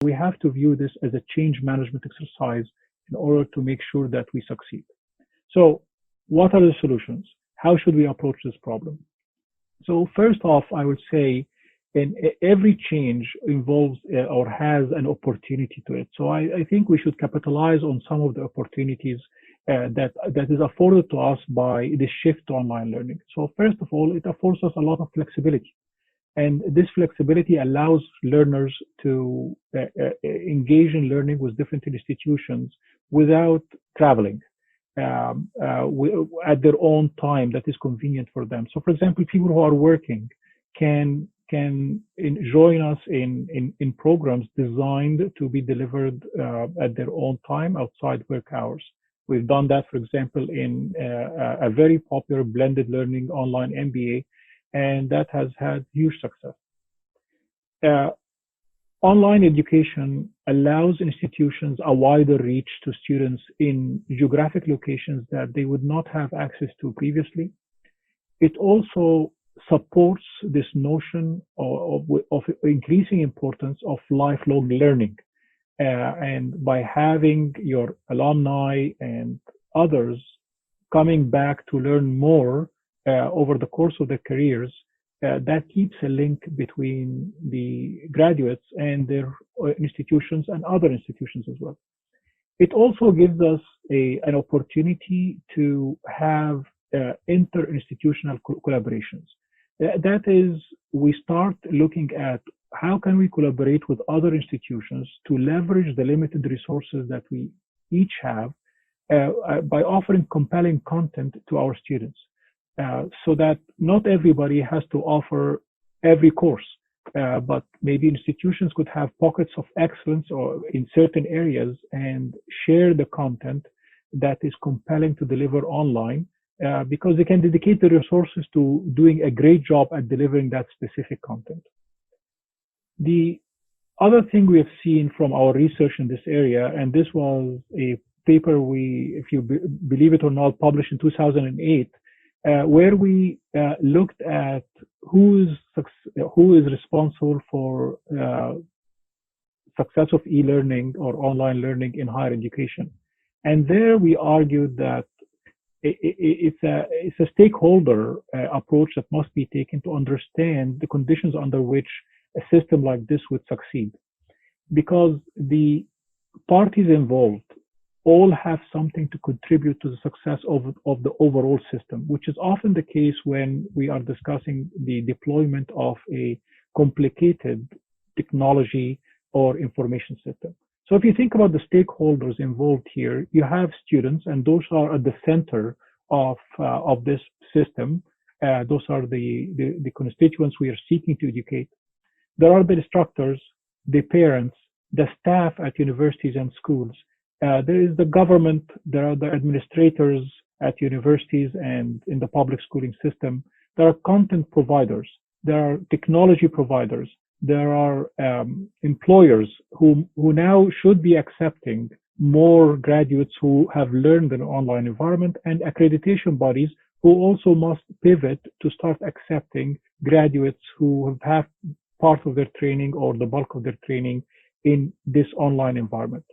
We have to view this as a change management exercise in order to make sure that we succeed. So what are the solutions? How should we approach this problem? So first off, I would say every change involves or has an opportunity to it. So I think we should capitalize on some of the opportunities that is afforded to us by the shift to online learning. So first of all, it affords us a lot of flexibility. And this flexibility allows learners to engage in learning with different institutions without traveling at their own time that is convenient for them. So for example, people who are working can join us in programs designed to be delivered at their own time outside work hours. We've done that, for example, in a very popular blended learning online MBA, and that has had huge success. Online education allows institutions a wider reach to students in geographic locations that they would not have access to previously. It also supports this notion of increasing importance of lifelong learning. And by having your alumni and others coming back to learn more over the course of their careers, that keeps a link between the graduates and their institutions and other institutions as well. It also gives us an opportunity to have inter-institutional collaborations. That is, we start looking at how can we collaborate with other institutions to leverage the limited resources that we each have by offering compelling content to our students. So that not everybody has to offer every course, but maybe institutions could have pockets of excellence or in certain areas and share the content that is compelling to deliver online because they can dedicate the resources to doing a great job at delivering that specific content. The other thing we have seen from our research in this area, and this was a paper we, if you believe it or not, published in 2008, where we looked at who is responsible for success of e-learning or online learning in higher education. And there we argued that it's a stakeholder approach that must be taken to understand the conditions under which a system like this would succeed. Because the parties involved all have something to contribute to the success of the overall system, which is often the case when we are discussing the deployment of a complicated technology or information system. So if you think about the stakeholders involved here, you have students, and those are at the center of this system. Those are the constituents we are seeking to educate. There are the instructors, the parents, the staff at universities and schools. There is the government, there are the administrators at universities and in the public schooling system. There are content providers, there are technology providers, there are employers who now should be accepting more graduates who have learned in an online environment, and accreditation bodies who also must pivot to start accepting graduates who have part of their training or the bulk of their training in this online environment.